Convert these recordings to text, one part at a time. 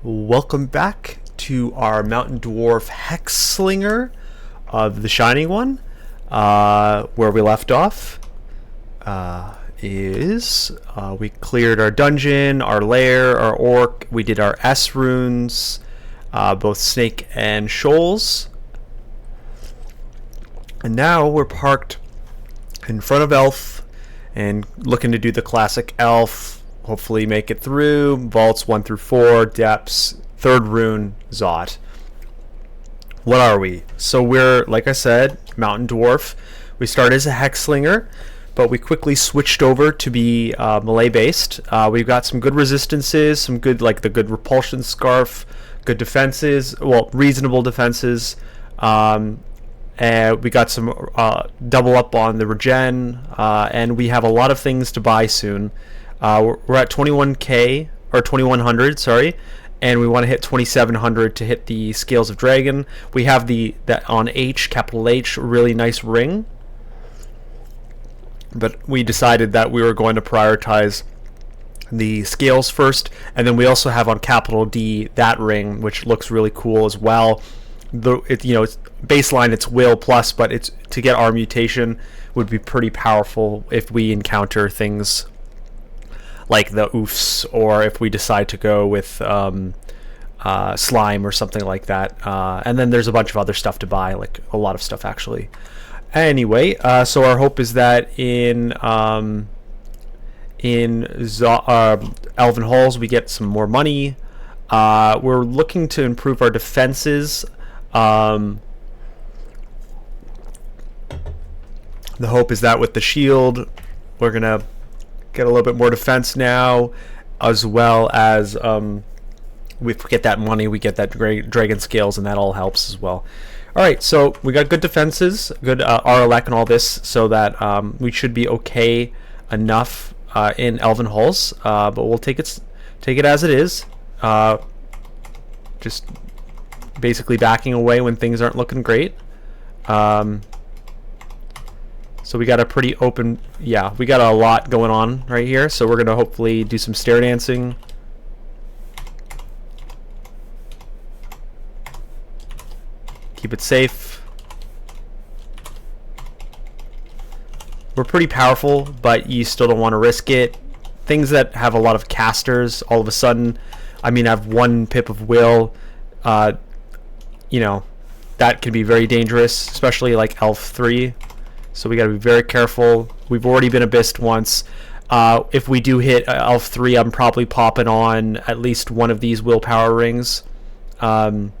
Welcome back to our Mountain Dwarf Hexslinger of the Shining One. Where we left off we cleared our dungeon, our lair, our orc. We did our S runes, both snake and shoals. And now we're parked in front of Elf and looking to do the classic Elf. Hopefully make it through. Vaults 1 through 4, depths, 3rd rune, Zot. What are we? So we're, like I said, Mountain Dwarf. We started as a Hexslinger, but we quickly switched over to be melee based. We've got some good resistances, some good, like the good repulsion scarf, good defenses, well, reasonable defenses. And we got some double up on the regen, and we have a lot of things to buy soon. We're at 21k or 2100, sorry, and we want to hit 2700 to hit the Scales of Dragon. We have that on H, capital H, really nice ring, but we decided that we were going to prioritize the scales first, and then we also have on capital D that ring, which looks really cool as well. It's baseline, it's will plus, but it's to get our mutation would be pretty powerful if we encounter things like the oofs, or if we decide to go with slime or something like that. And then there's a bunch of other stuff to buy, like a lot of stuff actually. Anyway, so our hope is that in Elven Halls we get some more money. We're looking to improve our defenses. The hope is that with the shield we're gonna get a little bit more defense now, as well as we get that money, we get that dragon scales, and that all helps as well. Alright, so we got good defenses, good RLEC and all this, so that we should be okay enough in Elven Halls, but we'll take it as it is. Just basically backing away when things aren't looking great. So we got a pretty open, we got a lot going on right here, so we're going to hopefully do some stair dancing. Keep it safe. We're pretty powerful, but you still don't want to risk it. Things that have a lot of casters, all of a sudden, I have 1 pip of will, that can be very dangerous, especially like Elf 3. So we got to be very careful. We've already been abyssed once. If we do hit Elf 3, I'm probably popping on at least one of these willpower rings. And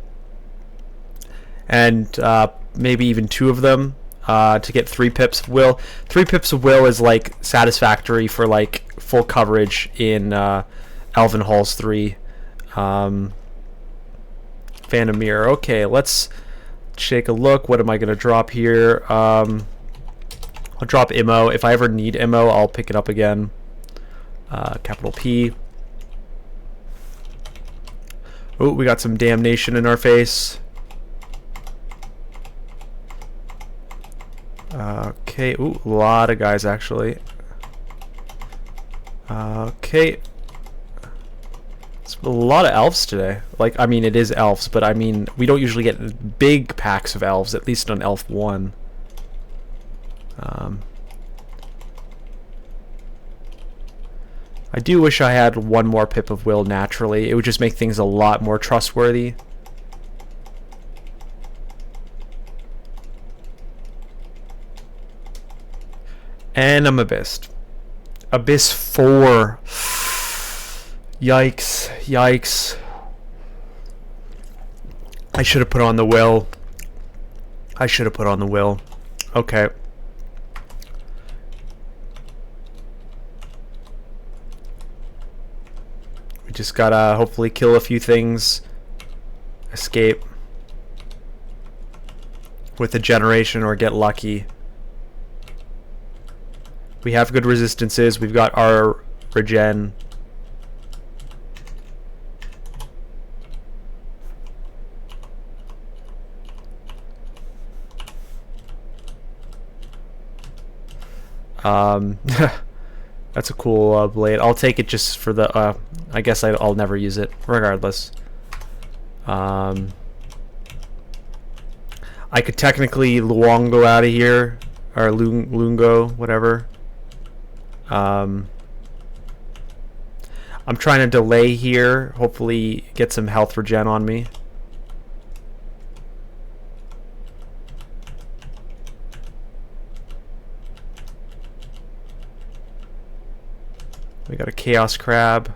maybe even 2 of them to get 3 pips of will. 3 pips of will is like satisfactory for like full coverage in Elven Halls 3. Phantom Mirror. Okay, let's take a look. What am I going to drop here? I'll drop IMO. If I ever need IMO, I'll pick it up again. Capital P. Oh, we got some damnation in our face. Okay. Ooh, a lot of guys actually. Okay. It's a lot of elves today. Like, it is elves, but we don't usually get big packs of elves, at least on Elf 1. I do wish I had 1 more pip of will naturally. It would just make things a lot more trustworthy. And I'm abyssed. Abyss 4. Yikes. Yikes. I should have put on the will. Okay. We just gotta hopefully kill a few things. Escape. With a generation or get lucky. We have good resistances. We've got our regen. That's a cool blade. I'll take it just for the I guess I'll never use it regardless. I could technically Luongo out of here, or Lungo, whatever. I'm trying to delay here, hopefully get some health regen on me. We got a Chaos Crab.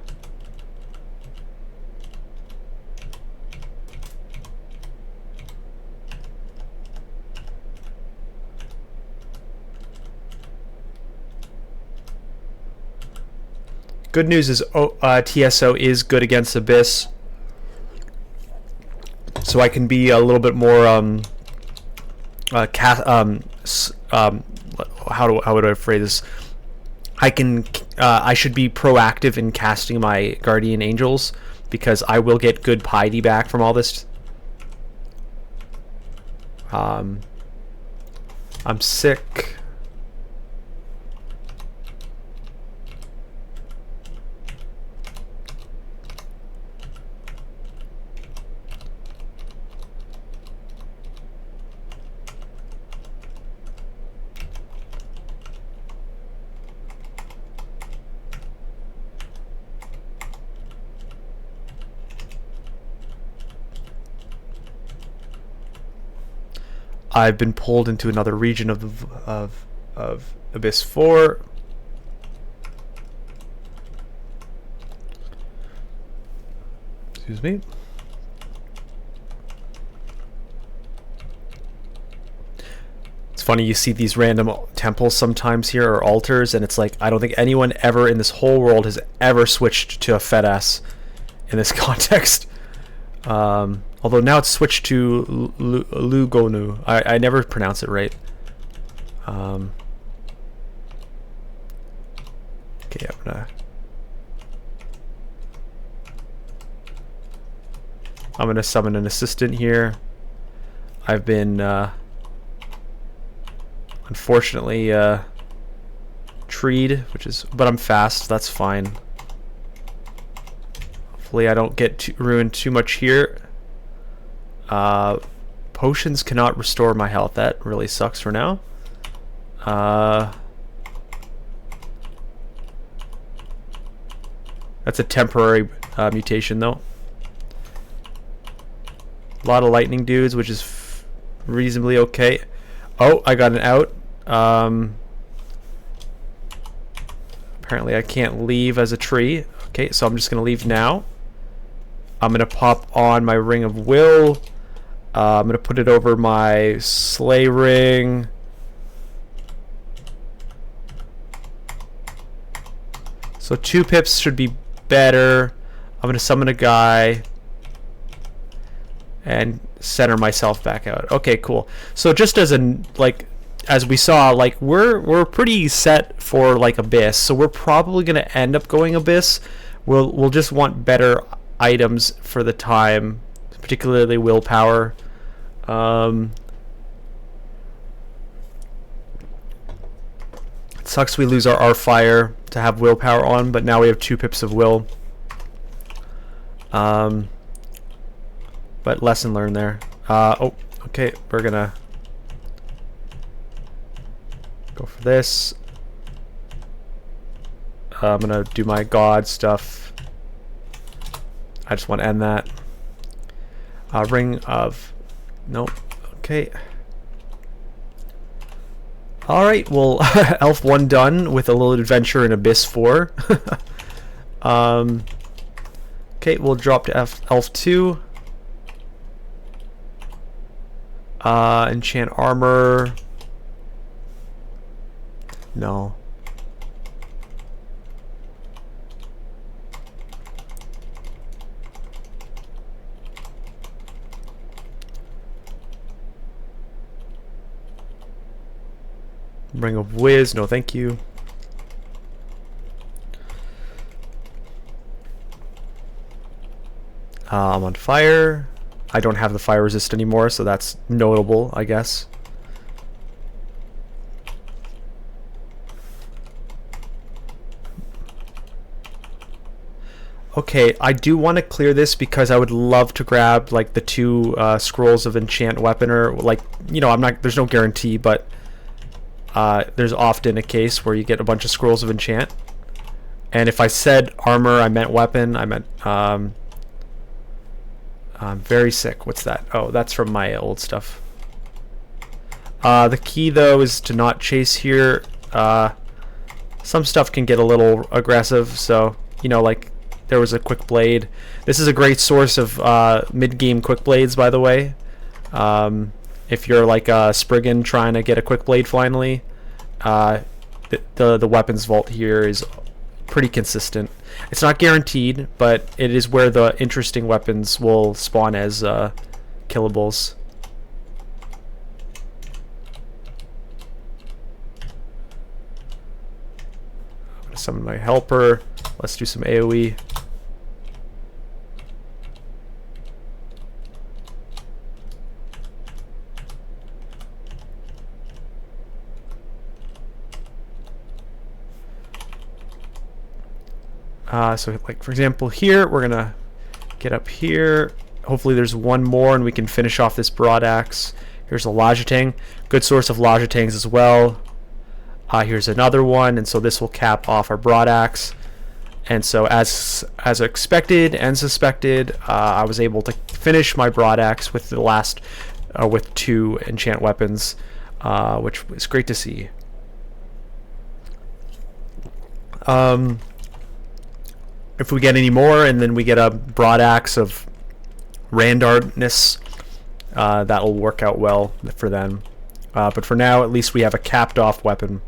Good news is TSO is good against Abyss, so I can be a little bit more how would I phrase this? I should be proactive in casting my Guardian Angels because I will get good piety back from all this. I'm sick. I've been pulled into another region of Abyss 4. Excuse me. It's funny, you see these random temples sometimes here, or altars, and it's like, I don't think anyone ever in this whole world has ever switched to a Fedas in this context. Although now it's switched to Lugonu. I never pronounce it right. Okay, I'm gonna summon an assistant here. I've been unfortunately treed, but I'm fast. That's fine. Hopefully I don't get ruined too much here. Potions cannot restore my health. That really sucks for now. That's a temporary mutation though. A lot of lightning dudes, which is reasonably okay. Oh, I got an out. Apparently I can't leave as a tree. Okay, so I'm just gonna leave now. I'm gonna pop on my Ring of Will. I'm gonna put it over my Slay Ring. So 2 pips should be better. I'm gonna summon a guy and center myself back out. Okay, cool. So just as as we saw, like we're pretty set for like Abyss, so we're probably gonna end up going Abyss. We'll just want better items for the time, particularly willpower. It sucks we lose our fire to have willpower on, but now we have 2 pips of will. But lesson learned there. Oh, okay, we're gonna go for this. I'm gonna do my god stuff. I just want to end that. Ring of... Nope. Okay. Alright, well, Elf 1 done with a little adventure in Abyss 4. Okay, we'll drop to Elf 2. Enchant armor. No. Ring of Whiz, no thank you. I'm on fire. I don't have the fire resist anymore, so that's notable, I guess. Okay, I do want to clear this because I would love to grab like the 2 scrolls of enchant weapon, or like, you know, there's no guarantee, but there's often a case where you get a bunch of scrolls of enchant. And if I said armor, I meant weapon. I meant I'm very sick. What's that? Oh, that's from my old stuff. The key though is to not chase here. Some stuff can get a little aggressive, so you know, like there was a quick blade. This is a great source of mid-game quick blades, by the way. If you're like a Spriggan trying to get a quick blade finally, the weapons vault here is pretty consistent. It's not guaranteed, but it is where the interesting weapons will spawn as killables. I'm gonna summon my helper. Let's do some AoE. So like for example here, we're gonna get up here. Hopefully there's one more and we can finish off this broad axe. Here's a Lajatang, good source of Lajatangs as well. Here's another one, and so this will cap off our broad axe. And so as expected and suspected, I was able to finish my broad axe with the last with 2 enchant weapons, which was great to see. If we get any more, and then we get a broad axe of Randardness, that'll work out well for them. But for now, at least we have a capped off weapon.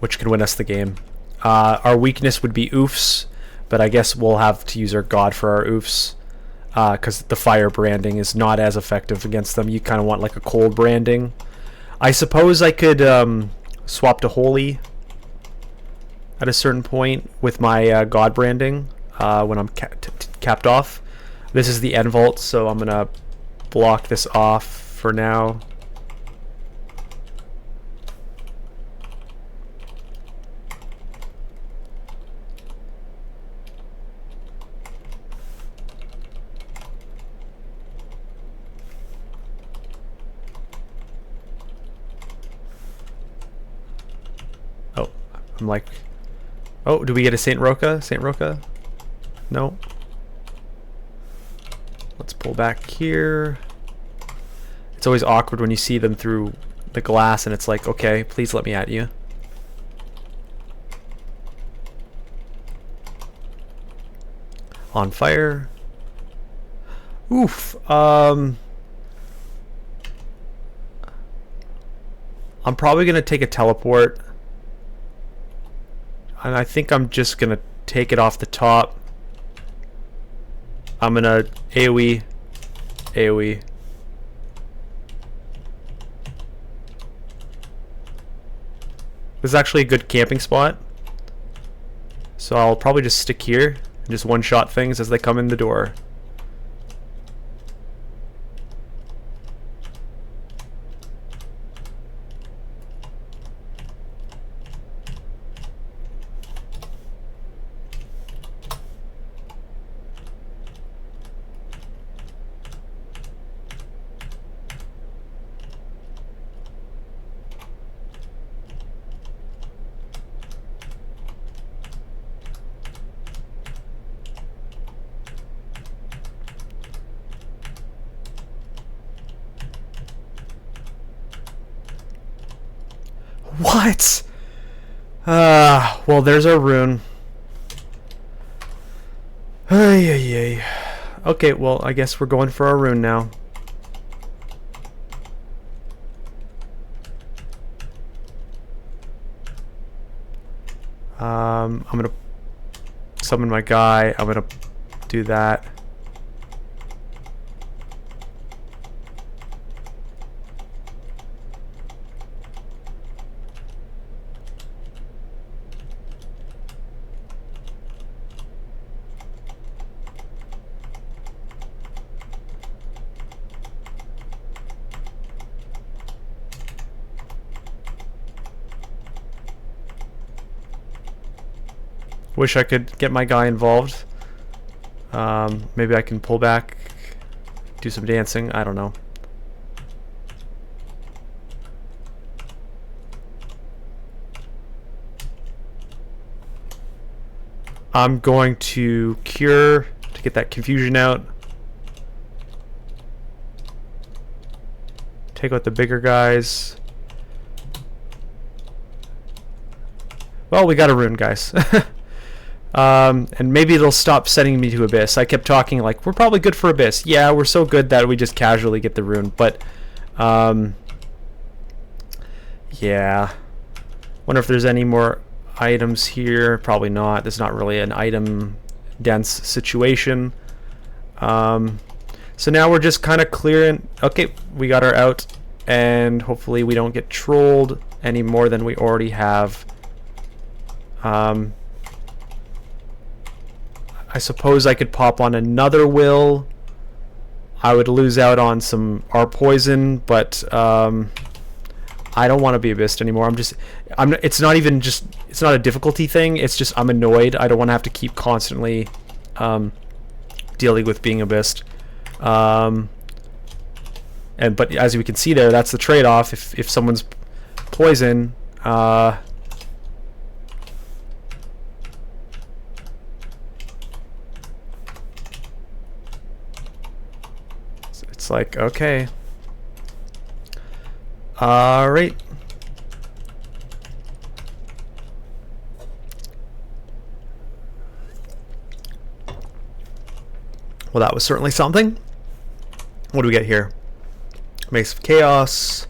Which can win us the game. Our weakness would be oofs, but I guess we'll have to use our god for our oofs, because the fire branding is not as effective against them. You kind of want like a cold branding. I suppose I could swap to holy at a certain point with my god branding when I'm capped off. This is the end vault, so I'm gonna block this off for now. I'm like, oh, do we get a Saint Roca? Saint Roca? No. Let's pull back here. It's always awkward when you see them through the glass and it's like, okay, please let me at you. On fire. Oof. I'm probably gonna take a teleport. And I think I'm just gonna take it off the top. I'm gonna AoE. This is actually a good camping spot. So I'll probably just stick here and just one-shot things as they come in the door. What? Well, there's our rune. Ay. Okay, well, I guess we're going for our rune now. I'm gonna summon my guy. I'm gonna do that. Wish I could get my guy involved. Maybe I can pull back, do some dancing. I don't know. I'm going to cure to get that confusion out. Take out the bigger guys. Well, we got a rune, guys. And maybe it'll stop sending me to Abyss. I kept talking like, we're probably good for Abyss. Yeah, we're so good that we just casually get the rune. But, yeah. Wonder if there's any more items here. Probably not. This is not really an item dense situation. So now we're just kind of clearing. Okay, we got our out, and hopefully we don't get trolled any more than we already have. I suppose I could pop on another will. I would lose out on some R poison, but I don't want to be abyssed anymore. It's not a difficulty thing. It's just I'm annoyed. I don't want to have to keep constantly dealing with being abyssed. But as we can see there, that's the trade-off. If someone's poison, it's like, okay. Alright. Well, that was certainly something. What do we get here? Mace of Chaos.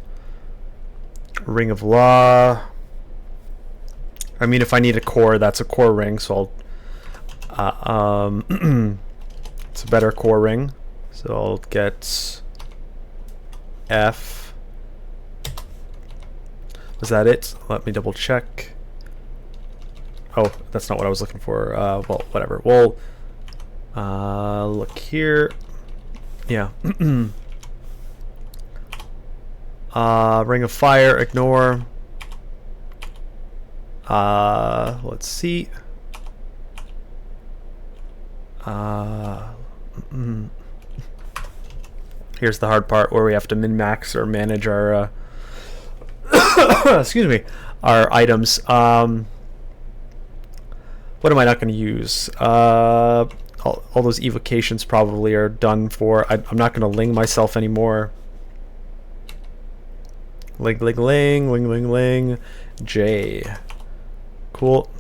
Ring of Law. I mean, if I need a core, that's a core ring, so I'll... it's a better core ring. So I'll get F. Was that it? Let me double check. Oh, that's not what I was looking for. Well, whatever. We'll look here. Yeah. Ring of Fire, ignore. Let's see. Here's the hard part where we have to min-max or manage our excuse me, our items. What am I not going to use? All those evocations probably are done for. I'm not going to ling myself anymore. Ling, ling, ling, ling, ling, ling. J. Cool.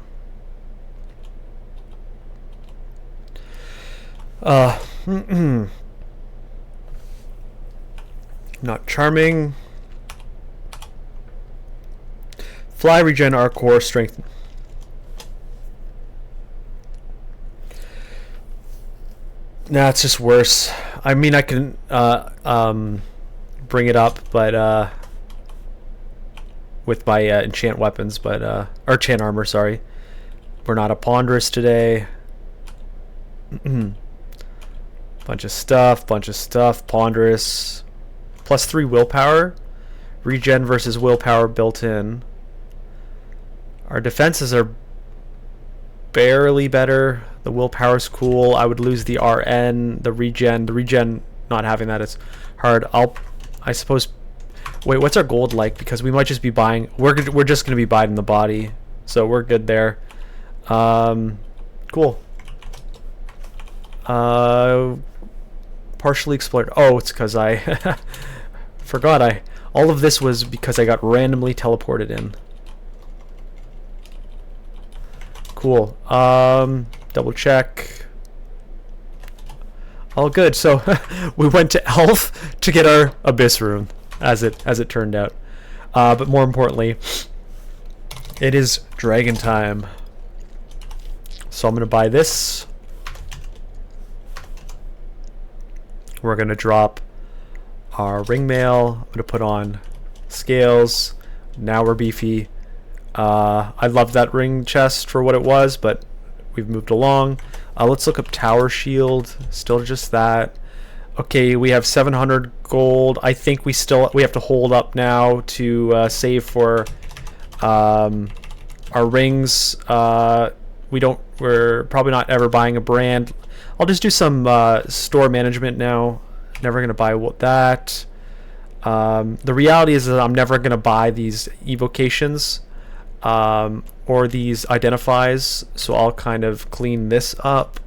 Not charming. Fly, regen, our core, strength. Nah, it's just worse. I mean, I can bring it up, but with my enchant weapons, but or enchant armor. Sorry, we're not a ponderous today. Bunch of stuff. Ponderous. +3 willpower. Regen versus willpower built in. Our defenses are barely better. The willpower's cool. I would lose the RN, the regen. The regen, not having that is hard. I suppose. Wait, what's our gold like? Because we might just be buying. We're just gonna be buying the body, so we're good there. Cool. Partially explored. Oh, it's because I forgot. All of this was because I got randomly teleported in. Cool. Double check. All good. So we went to Elf to get our Abyss rune, as it turned out. But more importantly, it is dragon time. So I'm gonna buy this. We're gonna drop our ring mail. I'm gonna put on scales. Now we're beefy. I love that ring chest for what it was, but we've moved along. Let's look up tower shield. Still just that. Okay, we have 700 gold. I think we have to hold up now to save for our rings. We're We're probably not ever buying a brand. I'll just do some store management now. Never going to buy that. The reality is that I'm never going to buy these evocations or these identifies, so I'll kind of clean this up.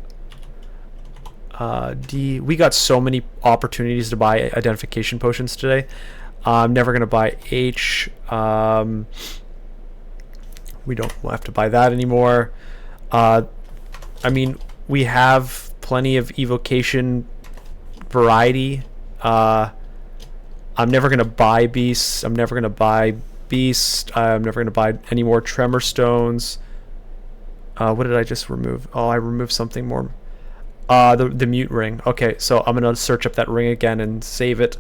We got so many opportunities to buy identification potions today. I'm never going to buy H. We don't have to buy that anymore. I mean, we have plenty of evocation variety. I'm never going to buy beasts. I'm never going to buy beast. I'm never going to buy any more tremor stones. What did I just remove? Oh, I removed something more. The mute ring. Okay, so I'm going to search up that ring again and save it.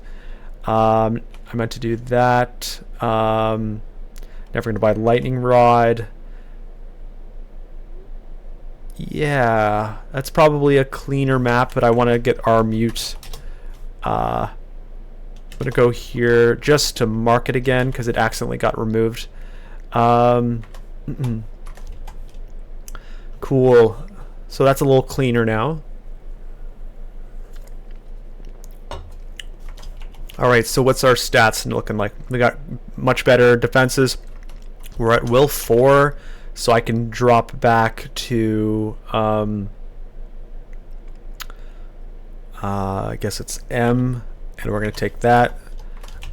I meant to do that. Never going to buy lightning rod. Yeah, that's probably a cleaner map, but I want to get our mute. I'm going to go here just to mark it again because it accidentally got removed. Cool. So that's a little cleaner now. Alright, so what's our stats looking like? We got much better defenses. We're at will 4, so I can drop back to I guess it's M, and we're going to take that.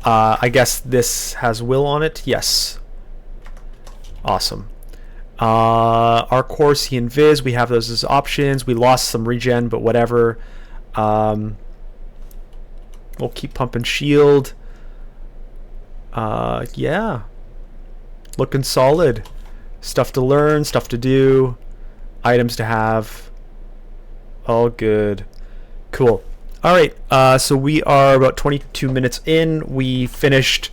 I guess this has will on it. Yes. Awesome. Our core, C, and Viz, we have those as options. We lost some regen, but whatever. We'll keep pumping shield. Yeah. Looking solid. Stuff to learn, stuff to do, items to have. All good. Cool. Alright, so we are about 22 minutes in. We finished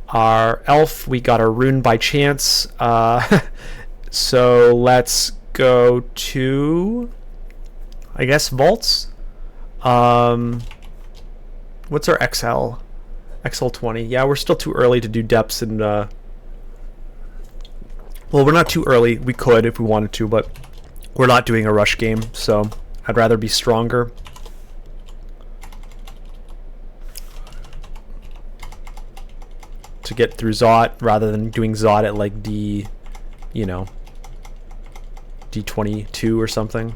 our elf. We got our rune by chance. So let's go to, I guess, vaults. What's our XL? XL20. Yeah, we're still too early to do depths and well, we're not too early. We could if we wanted to, but we're not doing a rush game, so I'd rather be stronger. To get through Zot rather than doing Zot at like D, you know, D22 or something.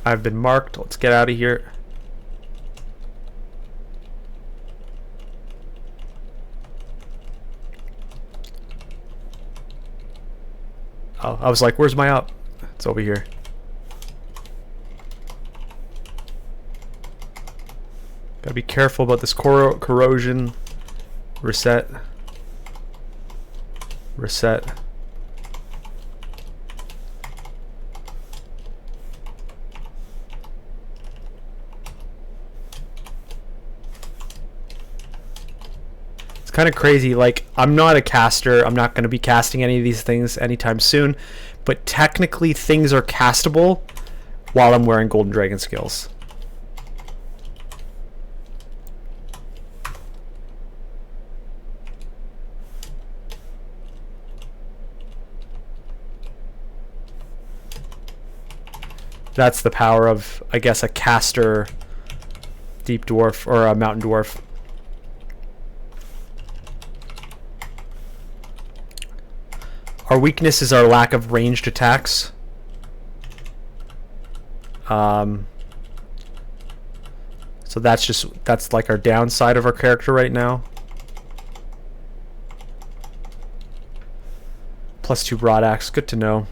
I've been marked. Let's get out of here. Oh, I was like, where's my up? It's over here. Gotta be careful about this corrosion. Reset. Reset. Kind of crazy. Like, I'm not a caster. I'm not going to be casting any of these things anytime soon, but technically things are castable while I'm wearing Golden Dragon skills. That's the power of, I guess, a caster deep dwarf or a mountain dwarf. Our weakness is our lack of ranged attacks. So that's like our downside of our character right now. +2 broad axe, good to know.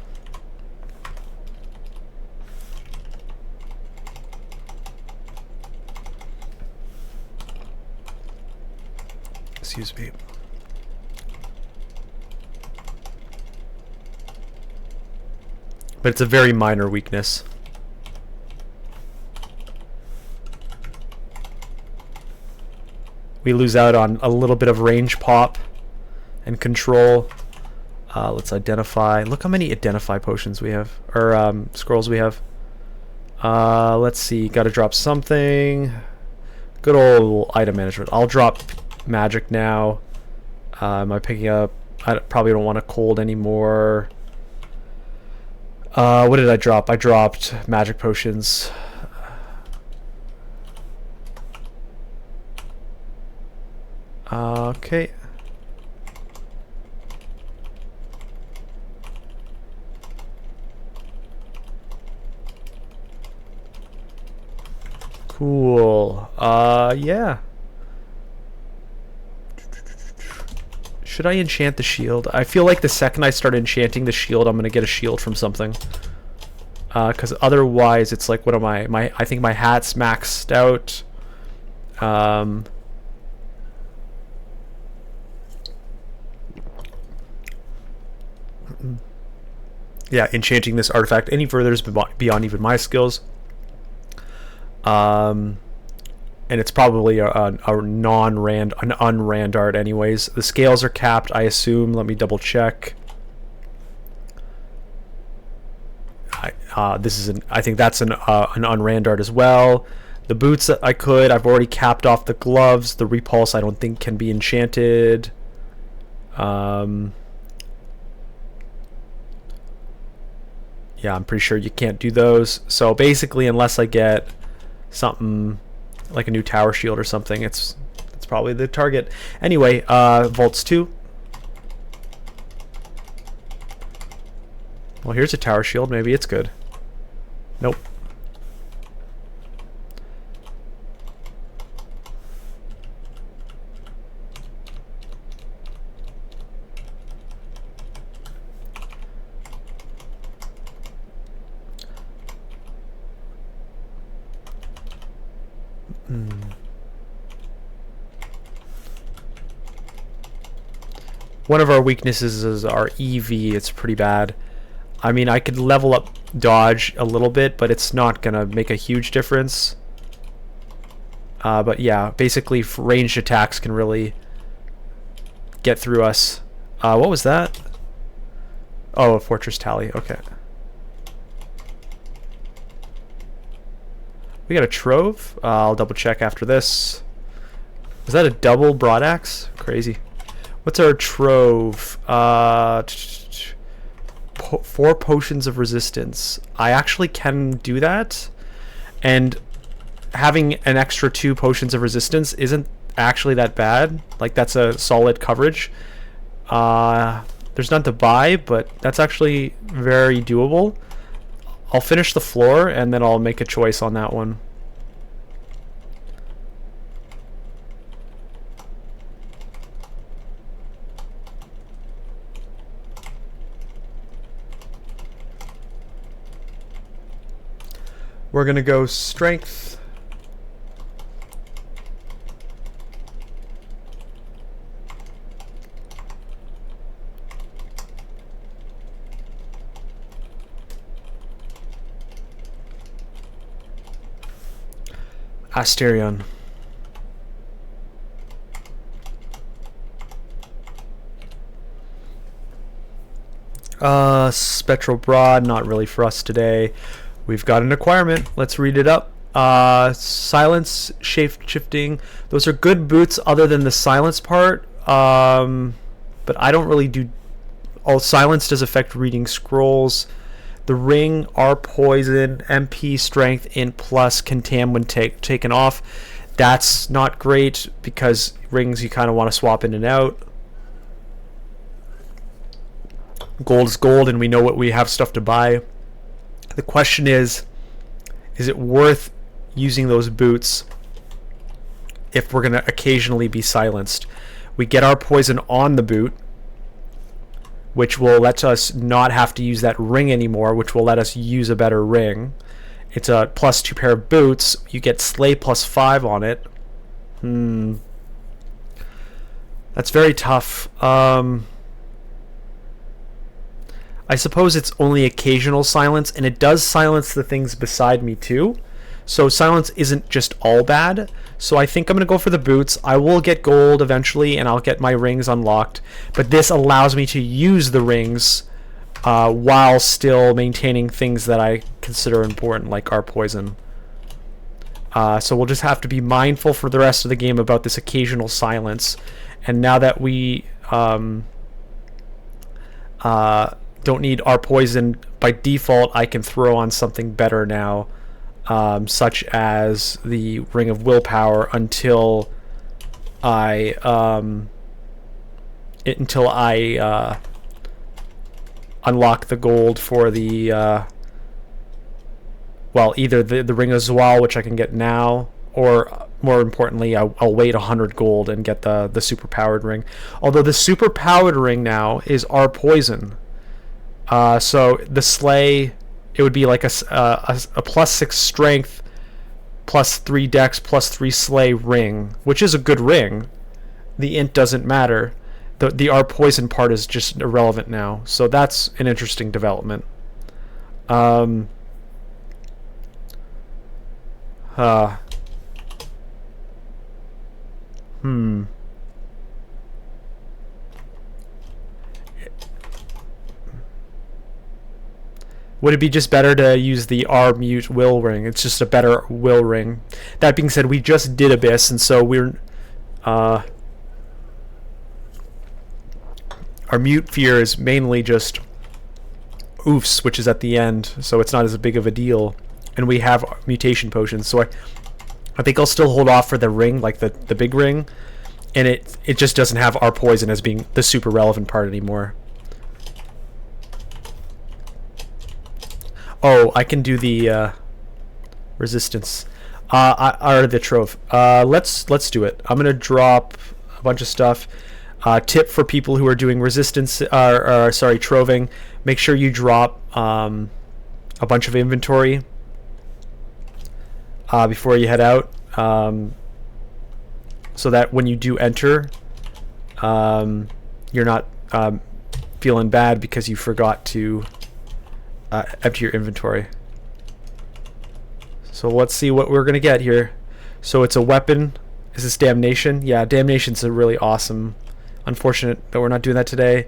Excuse me. But it's a very minor weakness. We lose out on a little bit of range pop and control. Let's identify. Look how many identify potions we have, or scrolls we have. Let's see. Got to drop something. Good old item management. I'll drop magic now. Am I picking up? I probably don't want a cold anymore. What did I drop? I dropped magic potions. Okay. Cool. Yeah. Should I enchant the shield? I feel like the second I start enchanting the shield, I'm gonna get a shield from something. Because otherwise, it's like, what am I? I think my hat's maxed out. Yeah, enchanting this artifact any further is beyond even my skills. And it's probably an unrand art anyways. The scales are capped, I assume. Let me double check. I think that's an unrand art as well. The boots that I've already capped off the gloves. The repulse I don't think can be enchanted. Yeah, I'm pretty sure you can't do those. So basically, unless I get something like a new tower shield or something, it's probably the target. Anyway, Vaults 2. Well, here's a tower shield. Maybe it's good. Nope. One of our weaknesses is our EV. It's pretty bad. I mean, I could level up dodge a little bit, but it's not gonna make a huge difference. But yeah, basically ranged attacks can really get through us. What was that? Oh, a fortress tally. Okay. We got a trove. I'll double check after this. Is that a double broadaxe? Crazy. What's our trove? 4 potions of resistance. I actually can do that, and having an extra 2 potions of resistance isn't actually that bad. Like, that's a solid coverage. There's none to buy, but that's actually very doable. I'll finish the floor and then I'll make a choice on that one. We're gonna go strength. Asterion. Spectral Broad, not really for us today. We've got an acquirement. Let's read it up. Silence, shape shifting. Those are good boots other than the silence part. But I don't really do... All silence does affect reading scrolls. The ring, R poison, MP strength, int plus, contam when taken off. That's not great because rings you kind of want to swap in and out. Gold is gold and we know what we have stuff to buy. The question is it worth using those boots if we're going to occasionally be silenced? We get our poison on the boot, which will let us not have to use that ring anymore, which will let us use a better ring. It's a +2 pair of boots. You get Slay +5 on it. That's very tough. I suppose it's only occasional silence, and it does silence the things beside me too. So silence isn't just all bad. So I think I'm going to go for the boots. I will get gold eventually, and I'll get my rings unlocked. But this allows me to use the rings while still maintaining things that I consider important, like our poison. So we'll just have to be mindful for the rest of the game about this occasional silence. And now that we don't need our poison, by default I can throw on something better now, such as the Ring of Willpower until I unlock the gold for the well, either the Ring of Zawal, which I can get now, or more importantly, I'll wait 100 gold and get the super powered ring. Although the super powered ring now is our poison. So the slay, it would be like a +6 strength, +3 dex, +3 slay ring, which is a good ring. The int doesn't matter. The our poison part is just irrelevant now. So that's an interesting development. Would it be just better to use the R mute will ring? It's just a better will ring. That being said, we just did Abyss, and so we're our mute fear is mainly just oofs, which is at the end, so it's not as big of a deal. And we have mutation potions, so I think I'll still hold off for the ring, like the big ring, and it just doesn't have our poison as being the super relevant part anymore. Oh, I can do the resistance, or the trove. Let's do it. I'm gonna drop a bunch of stuff. Tip for people who are doing resistance, sorry, troving: make sure you drop a bunch of inventory before you head out, so that when you do enter, you're not feeling bad because you forgot to empty your inventory. So let's see what we're gonna get here. So it's a weapon. Is this Damnation? Yeah, Damnation's a really awesome. Unfortunate that we're not doing that today.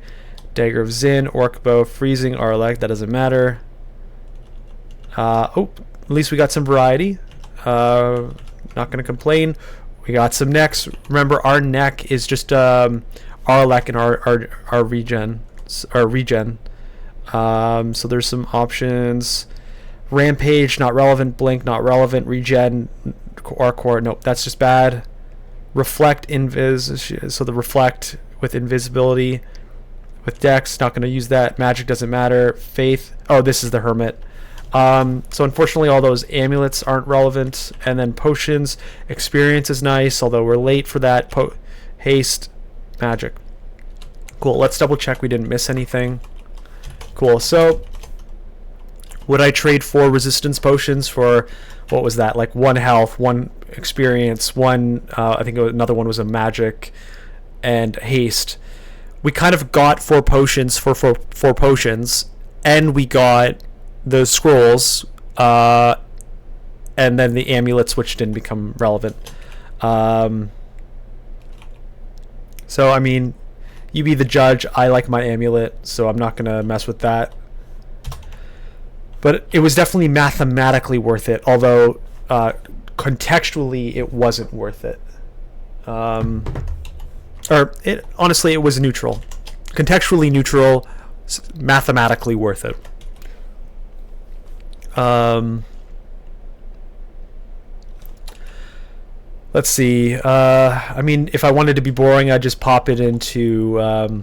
Dagger of Zin, Orc Bow, Freezing, Arlek, that doesn't matter. Oh, at least we got some variety. Not gonna complain. We got some necks. Remember, our neck is just Arlek and our regen. So there's some options. Rampage, not relevant. Blink, not relevant. Regen, Core, nope, that's just bad. Reflect, Invis, so the Reflect with invisibility. With Dex, not going to use that. Magic doesn't matter. Faith, oh, this is the Hermit. So unfortunately all those amulets aren't relevant. And then potions, experience is nice, although we're late for that. Haste, magic. Cool, let's double check we didn't miss anything. Cool, so would I trade 4 resistance potions for, what was that, like 1 health, 1 experience, 1, I think another one was a magic, and haste. We kind of got 4 potions for 4 potions, and we got the scrolls, and then the amulets, which didn't become relevant. So, I mean, you be the judge. I like my amulet, so I'm not going to mess with that. But it was definitely mathematically worth it, although contextually it wasn't worth it. Honestly, it was neutral. Contextually neutral, mathematically worth it. Let's see. I mean, if I wanted to be boring, I'd just pop it into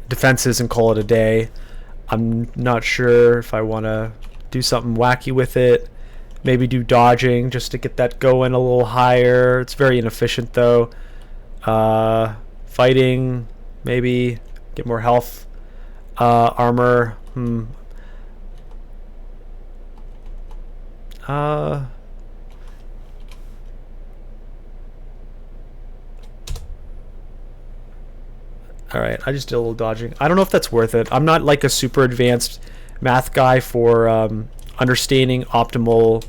defenses and call it a day. I'm not sure if I want to do something wacky with it. Maybe do dodging just to get that going a little higher. It's very inefficient though. Fighting, maybe get more health. Armor. Alright, I just did a little dodging. I don't know if that's worth it. I'm not like a super advanced math guy for understanding optimal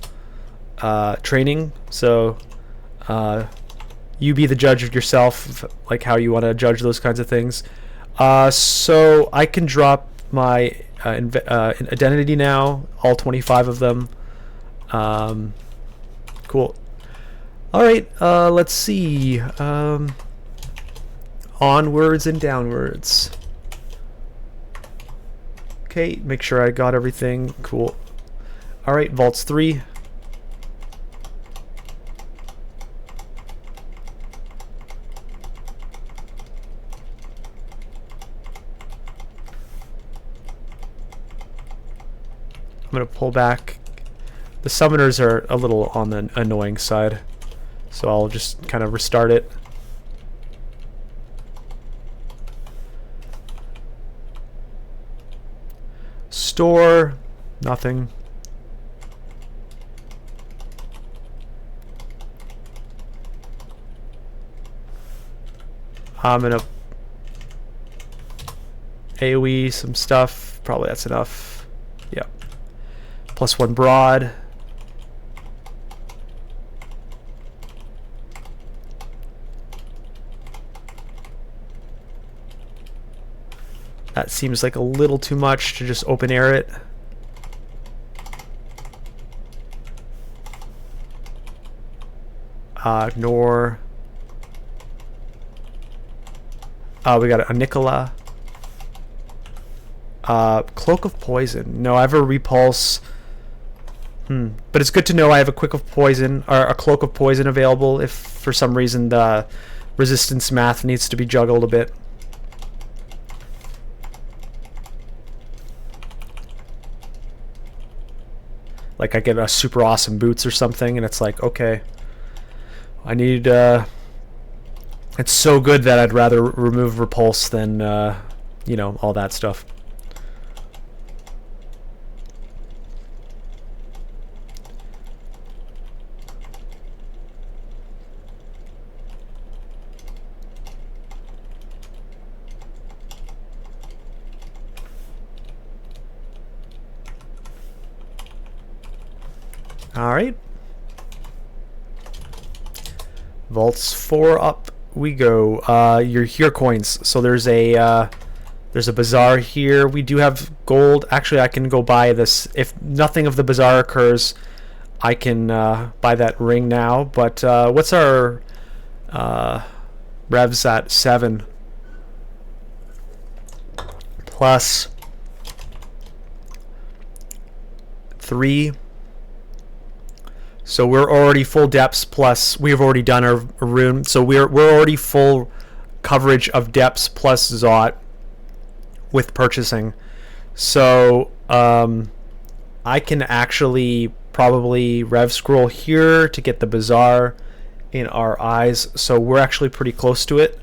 training. So you be the judge of yourself, like how you want to judge those kinds of things. So I can drop my identity now, all 25 of them. Cool. All right, let's see. Onwards and downwards. Okay, make sure I got everything. Cool. All right, vaults 3. I'm gonna pull back. The summoners are a little on the annoying side, so I'll just kind of restart it. Store, nothing. I'm gonna AoE some stuff. Probably that's enough. Yeah. +1 broad. That seems like a little too much to just open air it. Nor. We got a Nicola. Cloak of Poison. No, I have a Repulse. But it's good to know I have a Quick of Poison, or a Cloak of Poison available if for some reason the resistance math needs to be juggled a bit. Like I get a super awesome boots or something, and it's like, okay, I need, it's so good that I'd rather remove repulse than, you know, all that stuff. Alright. Vaults 4 up we go. Your here coins. So there's a bazaar here. We do have gold. Actually, I can go buy this. If nothing of the bazaar occurs, I can buy that ring now. But what's our revs at 7? Plus 3. So we're already full depths, plus we've already done our rune. So we're already full coverage of depths plus Zot with purchasing. So I can actually probably rev scroll here to get the bazaar in our eyes. So we're actually pretty close to it.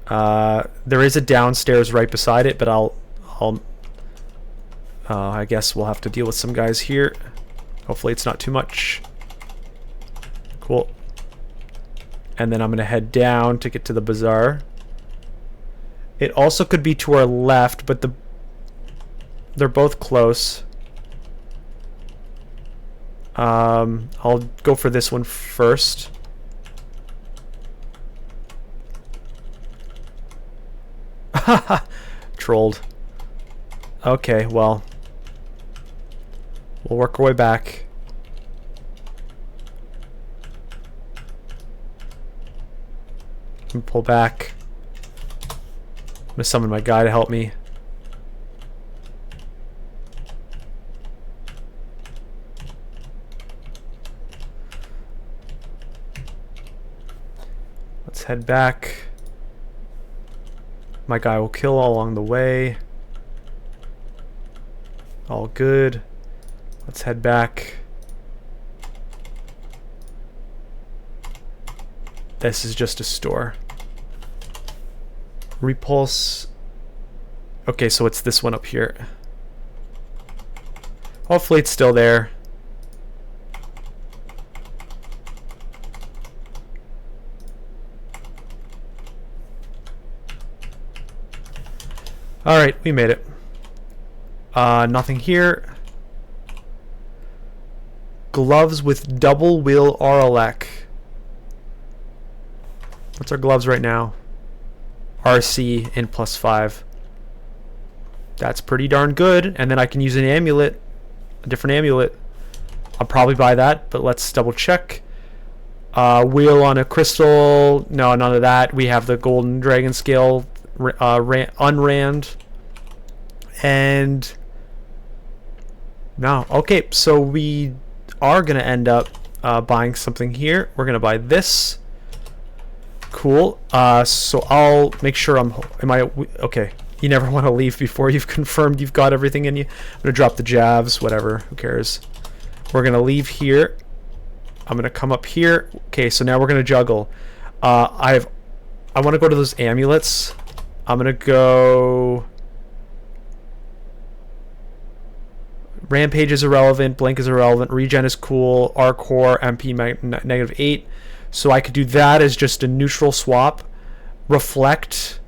There is a downstairs right beside it, but I guess we'll have to deal with some guys here. Hopefully it's not too much. Cool. And then I'm going to head down to get to the bazaar. It also could be to our left, but they're both close. I'll go for this one first. Trolled. Okay, well. We'll work our way back. And pull back. I'm gonna summon my guy to help me. Let's head back. My guy will kill all along the way. All good. Let's head back. This is just a store. Repulse. Okay, so it's this one up here. Hopefully it's still there. Alright, we made it. Nothing here. gloves with double wheel RLX. What's our gloves right now? RC and +5. That's pretty darn good. And then I can use an amulet, a different amulet. I'll probably buy that, but let's double check. Wheel on a crystal. No, none of that. We have the golden dragon scale unrand. And no. Okay, so we are going to end up buying something here. We're going to buy this. Cool. So I'll make sure okay. You never want to leave before you've confirmed you've got everything in you. I'm going to drop the jabs, whatever, who cares. We're going to leave here. I'm going to come up here. Okay, so now we're going to juggle. I want to go to those amulets. I'm going to go... Rampage is irrelevant. Blink is irrelevant. Regen is cool. R-Core, MP -8. So I could do that as just a neutral swap. Reflect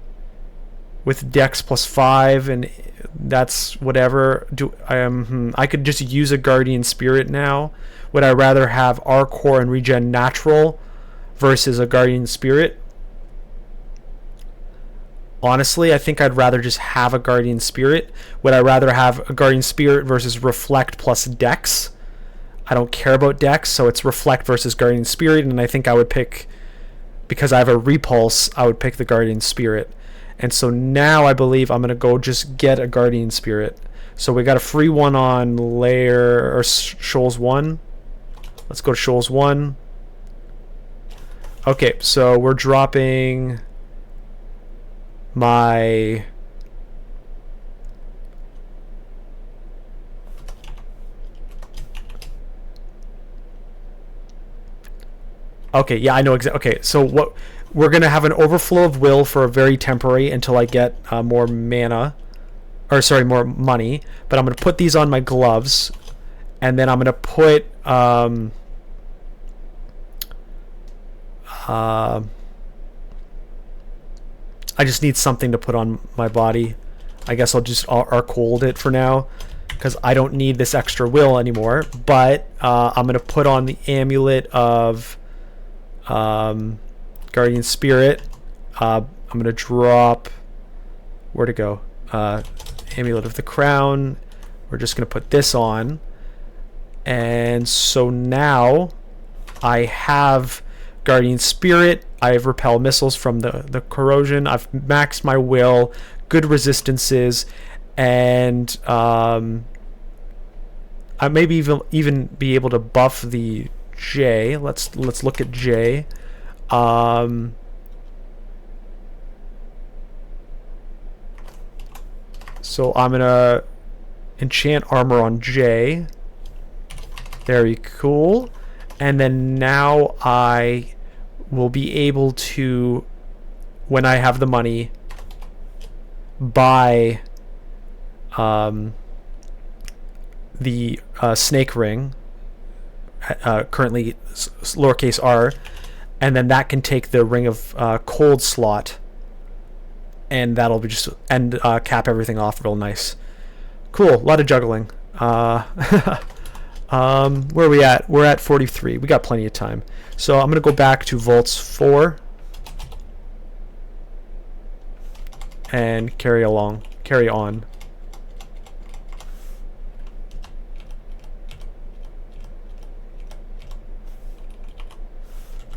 with Dex +5, and that's whatever. I could just use a Guardian Spirit now. Would I rather have R-Core and Regen natural versus a Guardian Spirit? Honestly, I think I'd rather just have a Guardian Spirit. Would I rather have a Guardian Spirit versus Reflect plus Dex? I don't care about Dex, so it's Reflect versus Guardian Spirit, and I think I would pick, because I have a Repulse, I would pick the Guardian Spirit. And so now I believe I'm going to go just get a Guardian Spirit. So we got a free one on layer, or Shoals 1. Let's go to Shoals 1. Okay, so we're dropping my... Okay, yeah, I know exactly. Okay, so what we're gonna have an overflow of will for a very temporary until I get more mana, or sorry, more money. But I'm gonna put these on my gloves, and then I'm gonna put I just need something to put on my body. I guess I'll just cold it for now, because I don't need this extra will anymore. But I'm gonna put on the amulet of Guardian Spirit. I'm gonna drop, where to go, Amulet of the Crown. We're just gonna put this on, and so now I have Guardian Spirit. I have repel missiles from the corrosion. I've maxed my will, good resistances, and I maybe even be able to buff the J. Let's look at J. So I'm gonna enchant armor on J. Very cool. And then now I will be able to, when I have the money, buy the snake ring, currently lowercase r, and then that can take the ring of cold slot, and that'll be just cap everything off real nice. Cool, a lot of juggling. Where are we at? We're at 43. We got plenty of time. So I'm gonna go back to Vaults 4 and carry on.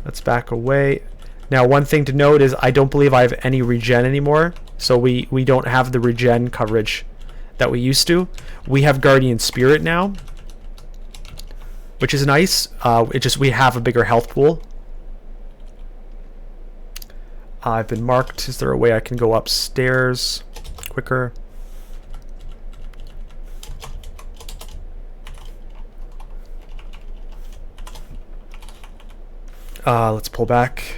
Let's back away. Now, one thing to note is I don't believe I have any regen anymore. So we don't have the regen coverage that we used to. We have Guardian Spirit now, which is nice. We have a bigger health pool. I've been marked. Is there a way I can go upstairs quicker? Let's pull back.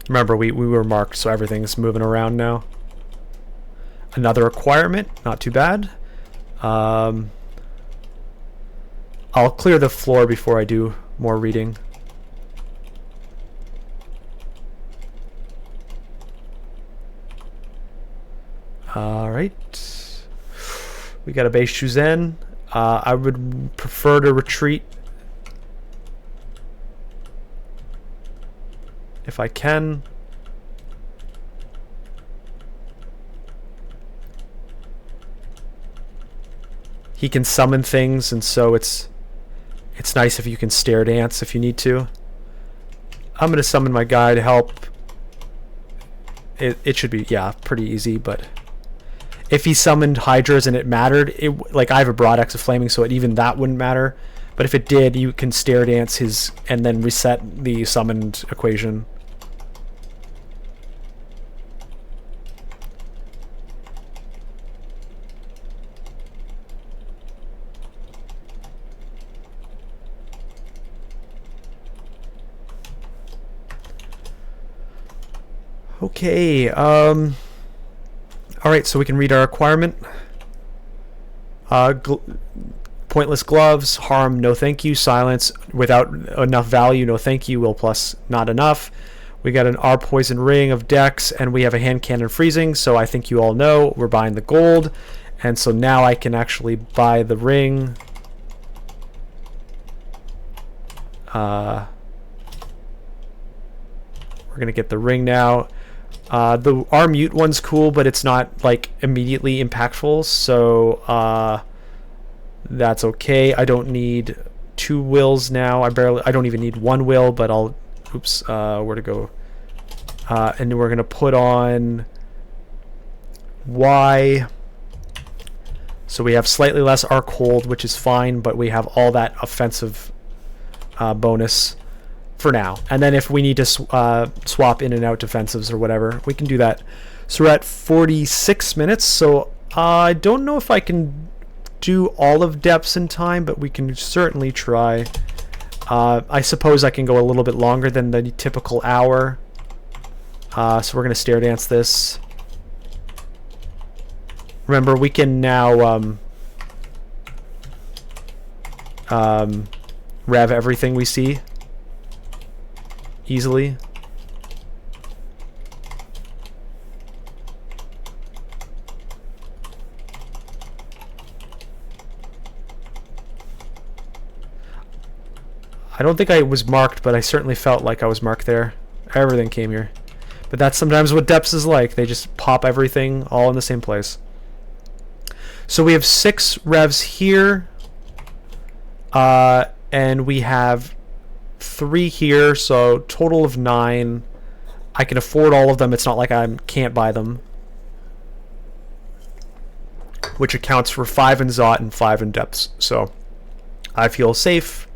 Remember, we were marked, so everything's moving around now. Another requirement, not too bad. I'll clear the floor before I do more reading. Alright. We got a base Shuzen. I would prefer to retreat if I can. He can summon things, and so it's nice if you can stare dance if you need to. I'm gonna summon my guy to help. It should be, yeah, pretty easy, but if he summoned Hydras and it mattered, like I have a broad X of Flaming, so even that wouldn't matter. But if it did, you can stare dance his and then reset the summoned equation. Okay, alright, so we can read our requirement. Pointless gloves, harm, no thank you. Silence, without enough value, no thank you. Will plus, not enough. We got an R poison ring of Dex, and we have a hand cannon freezing, so I think you all know we're buying the gold. And so now I can actually buy the ring. We're gonna get the ring now. The R mute one's cool, but it's not like immediately impactful, so that's okay. I don't need 2 wills now. I don't even need 1 will, but I'll, oops, where to go? And we're gonna put on Y. So we have slightly less arc hold, which is fine, but we have all that offensive bonus for now. And then if we need to swap in and out defensives or whatever, we can do that. So we're at 46 minutes, so I don't know if I can do all of depths in time, but we can certainly try. I suppose I can go a little bit longer than the typical hour. So we're going to stare dance this. Remember, we can now rev everything we see easily. I don't think I was marked, but I certainly felt like I was marked there. Everything came here. But that's sometimes what depths is like. They just pop everything all in the same place. So we have 6 revs here. And we have 3 here, so total of 9. I can afford all of them. It's not like I can't buy them. Which accounts for 5 in Zot and 5 in depths. So I feel safe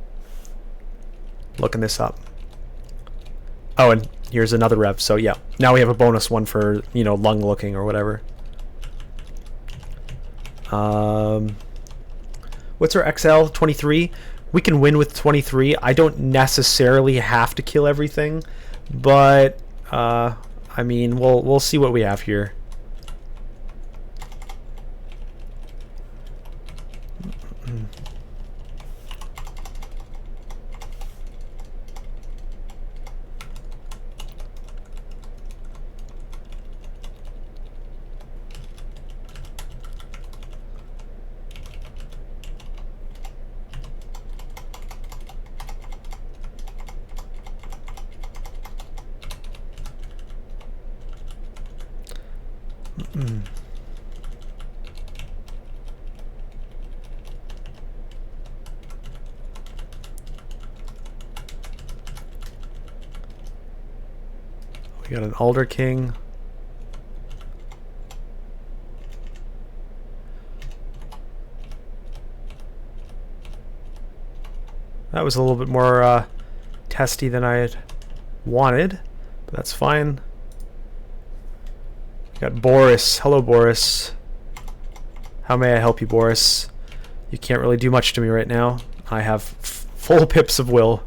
looking this up. Oh, and here's another rev. So yeah, now we have a bonus one for, you know, lung looking or whatever. What's our XL? 23. We can win with 23. I don't necessarily have to kill everything, but I mean, we'll see what we have here. We got an Alder King. That was a little bit more testy than I had wanted, but that's fine. We got Boris. Hello, Boris. How may I help you, Boris? You can't really do much to me right now. I have full pips of will.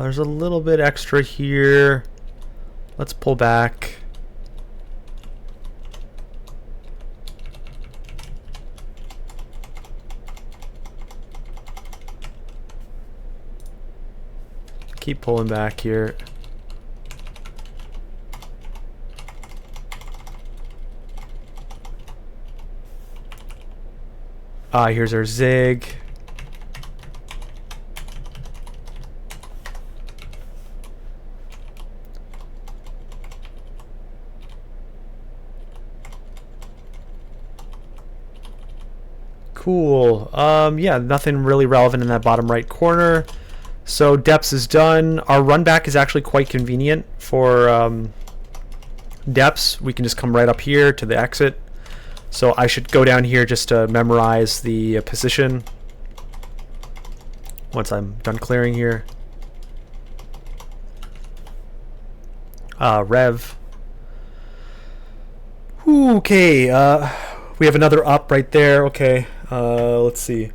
There's a little bit extra here. Let's pull back. Keep pulling back here. Here's our zig. Cool. Yeah, nothing really relevant in that bottom right corner. So depths is done. Our run back is actually quite convenient for depths. We can just come right up here to the exit. So I should go down here just to memorize the position once I'm done clearing here. Rev. Okay, we have another up right there. Okay, let's see.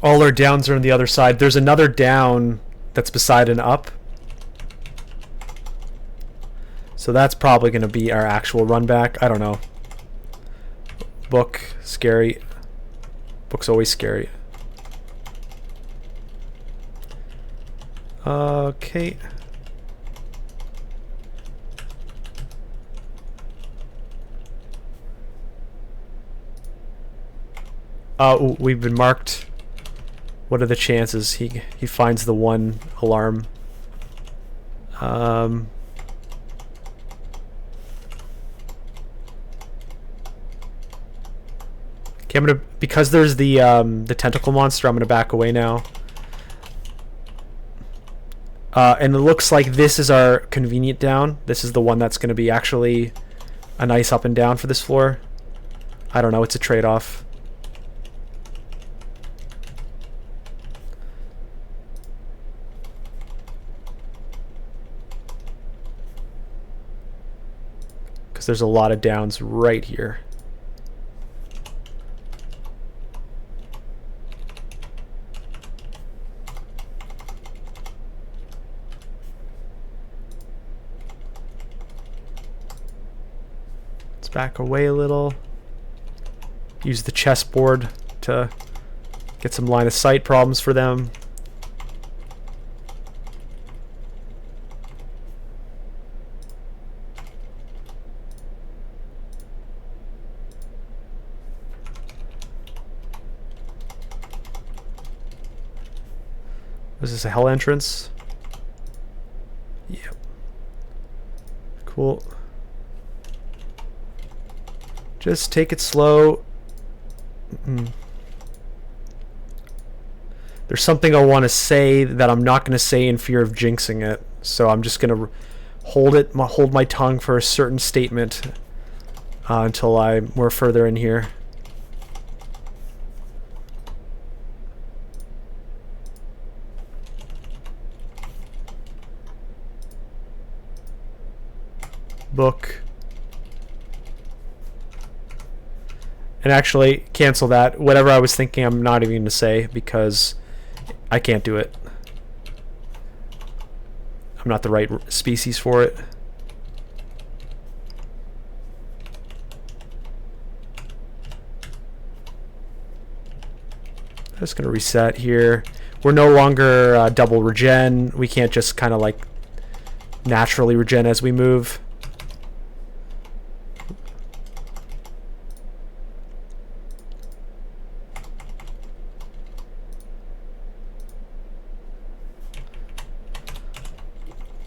All our downs are on the other side. There's another down that's beside an up. So that's probably going to be our actual run back. I don't know. Book, scary. Book's always scary. Okay. We've been marked. What are the chances he finds the one alarm? Okay, I'm gonna, because there's the tentacle monster, I'm gonna back away now. And it looks like this is our convenient down. This is the one that's gonna be actually a nice up and down for this floor. I don't know, it's a trade-off. Because there's a lot of downs right here. Let's back away a little. Use the chessboard to get some line of sight problems for them. Is this a hell entrance? Yep. Cool. Just take it slow. There's something I want to say that I'm not going to say in fear of jinxing it. So I'm just going to hold my tongue for a certain statement until we're further in here. Book. And actually, cancel that. Whatever I was thinking, I'm not even going to say because I can't do it. I'm not the right species for it. I'm just going to reset here. We're no longer double regen. We can't just kind of like naturally regen as we move.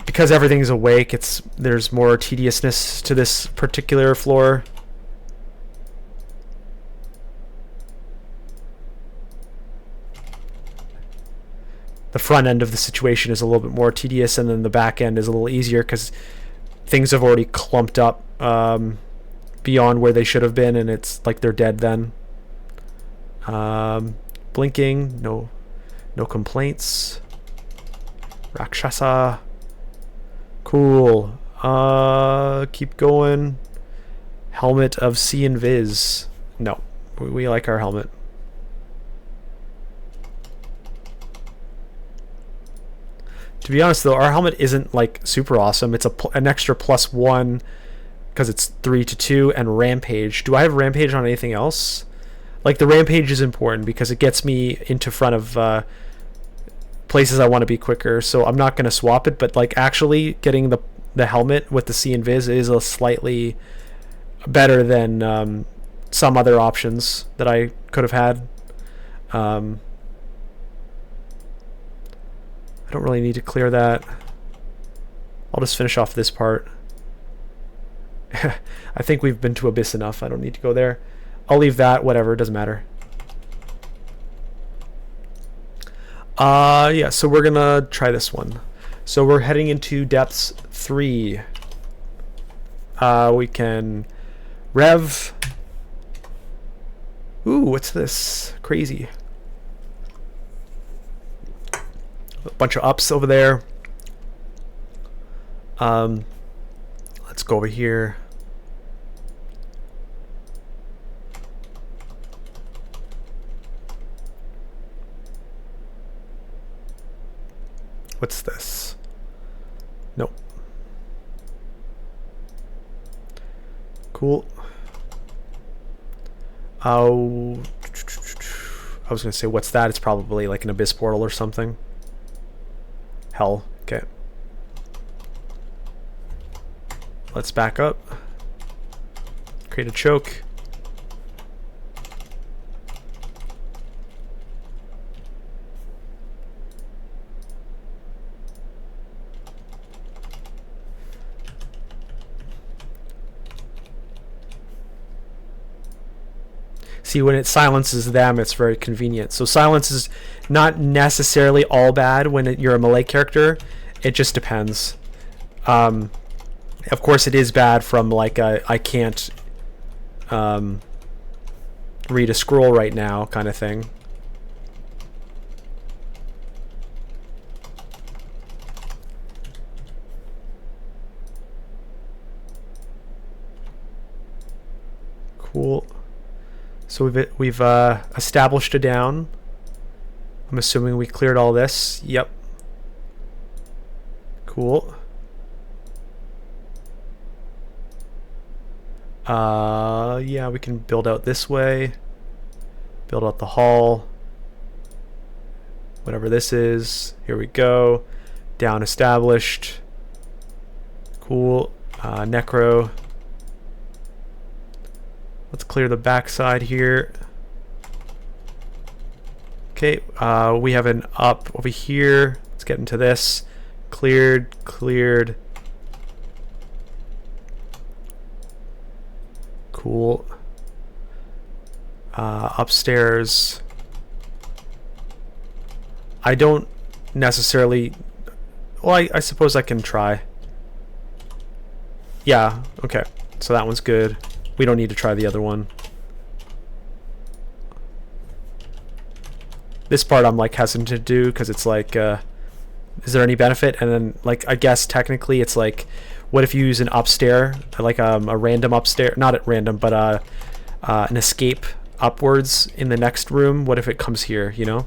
Because everything's awake, there's more tediousness to this particular floor. The front end of the situation is a little bit more tedious, and then the back end is a little easier because things have already clumped up beyond where they should have been, and it's like they're dead then. Blinking, no complaints. Rakshasa. Cool. Keep going. Helmet of See and Viz. No, we like our helmet. To be honest though, our helmet isn't like super awesome. It's an extra +1 because it's 3 to 2 and rampage. Do I have rampage on anything else? Like the rampage is important because it gets me into front of places I want to be quicker. So I'm not going to swap it, but like actually getting the helmet with the C Invis is a slightly better than some other options that I could have had. I don't really need to clear that. I'll just finish off this part. I think we've been to Abyss enough. I don't need to go there. I'll leave that, whatever, it doesn't matter. Yeah, so we're gonna try this one. So we're heading into depths 3. We can rev. Ooh, what's this? Crazy. A bunch of ups over there. Let's go over here. What's this? Nope. Cool. Oh, I was gonna say, what's that? It's probably like an abyss portal or something. Hell. Okay. Let's back up. Create a choke. See, when it silences them, it's very convenient. So silence is not necessarily all bad when you're a melee character. It just depends. Of course, it is bad from like I can't read a scroll right now kind of thing. Cool. So we've established a down. I'm assuming we cleared all this. Yep. Cool. Yeah, we can build out this way. Build out the hall. Whatever this is. Here we go. Down established. Cool. Necro. Let's clear the backside here. Okay, we have an up over here. Let's get into this. Cleared, cleared. Cool. Upstairs. I don't necessarily... Well, I suppose I can try. Yeah, okay. So that one's good. We don't need to try the other one. This part I'm like hesitant to do because it's like, is there any benefit? And then like, I guess technically it's like, what if you use an upstair, like a random upstair, not at random, but an escape upwards in the next room? What if it comes here, you know?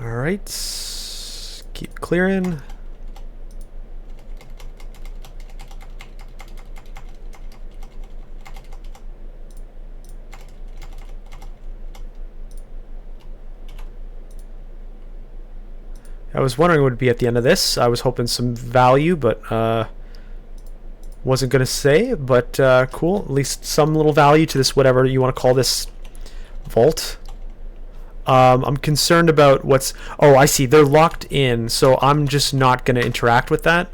Alright, keep clearing. I was wondering what would be at the end of this. I was hoping some value, but wasn't gonna say, but cool. At least some little value to this, whatever you want to call this vault. I'm concerned about what's... Oh, I see. They're locked in, so I'm just not going to interact with that.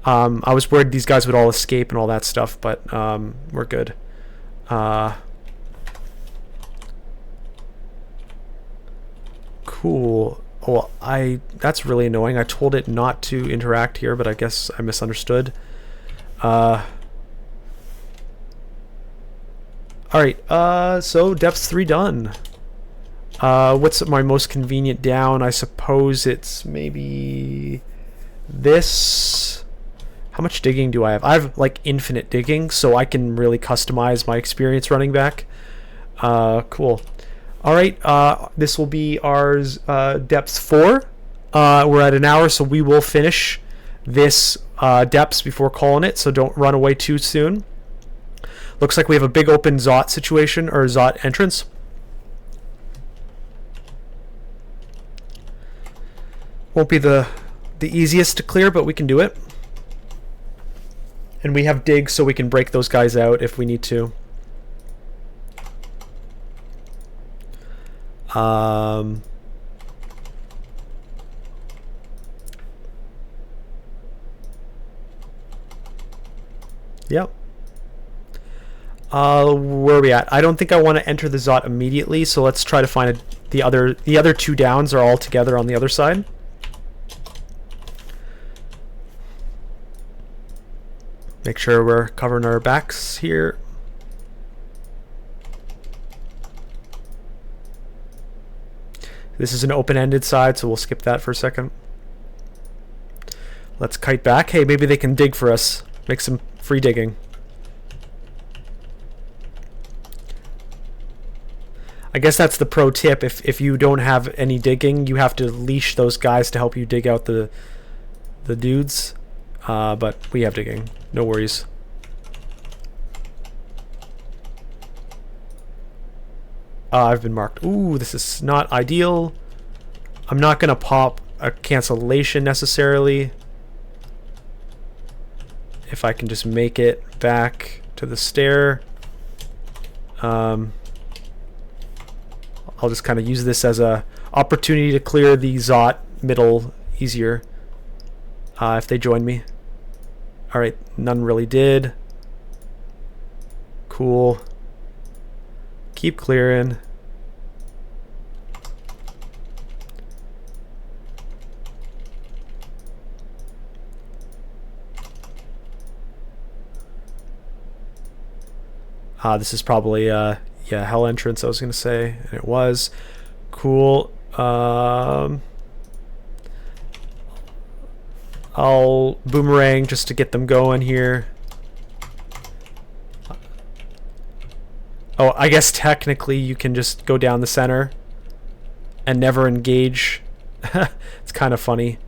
I was worried these guys would all escape and all that stuff, but we're good. Cool. Well, that's really annoying. I told it not to interact here, but I guess I misunderstood. All right, so depths 3 done. What's my most convenient down? I suppose it's maybe this. How much digging do I have? I have like infinite digging, so I can really customize my experience running back. Cool. All right, this will be ours, depths 4. We're at an hour, so we will finish this depths before calling it, so don't run away too soon. Looks like we have a big open Zot situation, or Zot entrance. Won't be the easiest to clear, but we can do it. And we have dig, so we can break those guys out if we need to. Yep. Where are we at? I don't think I want to enter the Zot immediately, so let's try to find the other 2 downs are all together on the other side. Make sure we're covering our backs here. This is an open-ended side, so we'll skip that for a second. Let's kite back. Hey, maybe they can dig for us. Make some free digging. I guess that's the pro tip. If you don't have any digging, you have to leash those guys to help you dig out the dudes. But we have digging. No worries. I've been marked. Ooh, this is not ideal. I'm not going to pop a cancellation necessarily. If I can just make it back to the stair. I'll just kind of use this as a opportunity to clear the Zot middle easier if they join me. Alright, none really did. Cool. Keep clearing. This is probably yeah, hell entrance I was gonna say, and it was. Cool. I'll boomerang just to get them going here. Oh, I guess technically you can just go down the center and never engage. It's kind of funny.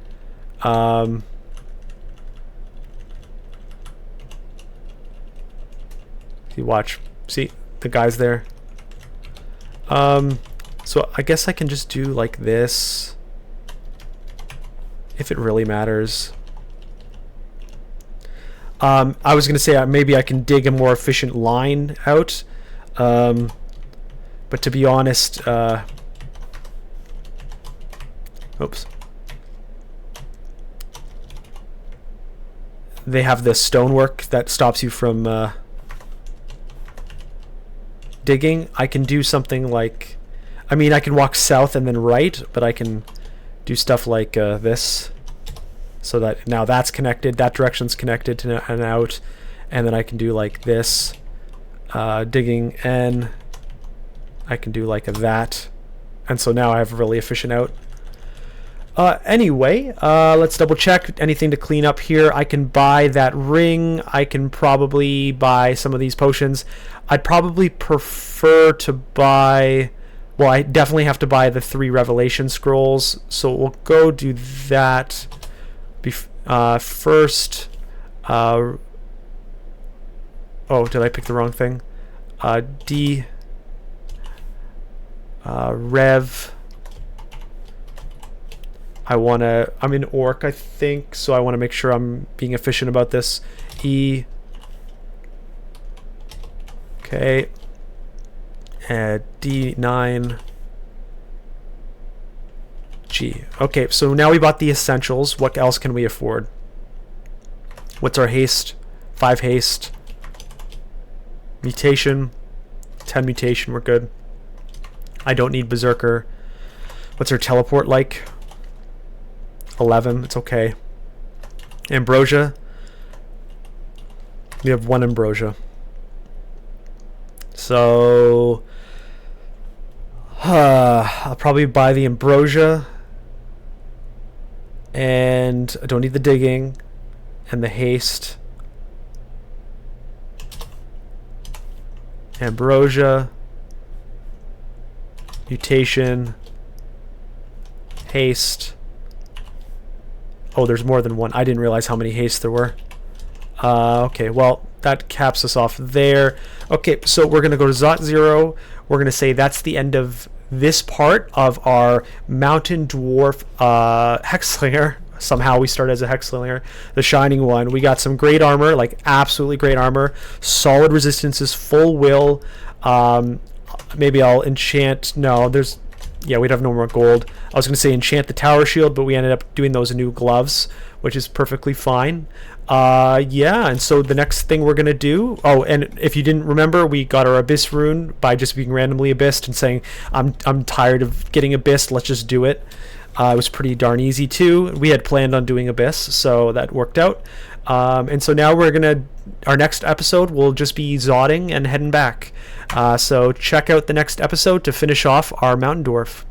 See, watch. See, the guy's there. So I guess I can just do like this. If it really matters. I was going to say maybe I can dig a more efficient line out. But to be honest, oops. They have the stonework that stops you from digging. I can do something like, I mean, I can walk south and then right, but I can do stuff like this. So that now that's connected, that direction's connected to and out, and then I can do like this, digging N. I can do like that, and so now I have a really efficient out. Anyway, let's double check anything to clean up here. I can buy that ring. I can probably buy some of these potions. I'd probably prefer to buy, well, I definitely have to buy the 3 revelation scrolls, so we'll go do that. First, oh, did I pick the wrong thing? Rev. I'm in Orc, I think, so I want to make sure I'm being efficient about this. E. Okay. D9. G. Okay, so now we bought the essentials. What else can we afford? What's our haste? 5 haste. Mutation. 10 mutation, we're good. I don't need Berserker. What's our teleport like? 11, it's okay. Ambrosia. We have 1 ambrosia. So I'll probably buy the ambrosia, and I don't need the digging and the haste. Ambrosia, mutation, haste. Oh, there's more than one. I didn't realize how many haste there were. Okay, well, that caps us off there. Okay, so we're going to go to Zot 0. We're going to say that's the end of this part of our Mountain Dwarf Hexslinger. Somehow we start as a Hexslinger, the Shining One. We got some great armor, like absolutely great armor. Solid resistances, full will. Maybe I'll enchant... No, there's... Yeah, we'd have no more gold. I was going to say enchant the tower shield, but we ended up doing those new gloves, which is perfectly fine. Yeah, and so the next thing we're going to do... Oh, and if you didn't remember, we got our Abyss rune by just being randomly Abyssed and saying, I'm tired of getting Abyssed, let's just do it. It was pretty darn easy, too. We had planned on doing Abyss, so that worked out. And so now we're going to... Our next episode will just be Zodding and heading back. So check out the next episode to finish off our Mountain Dwarf.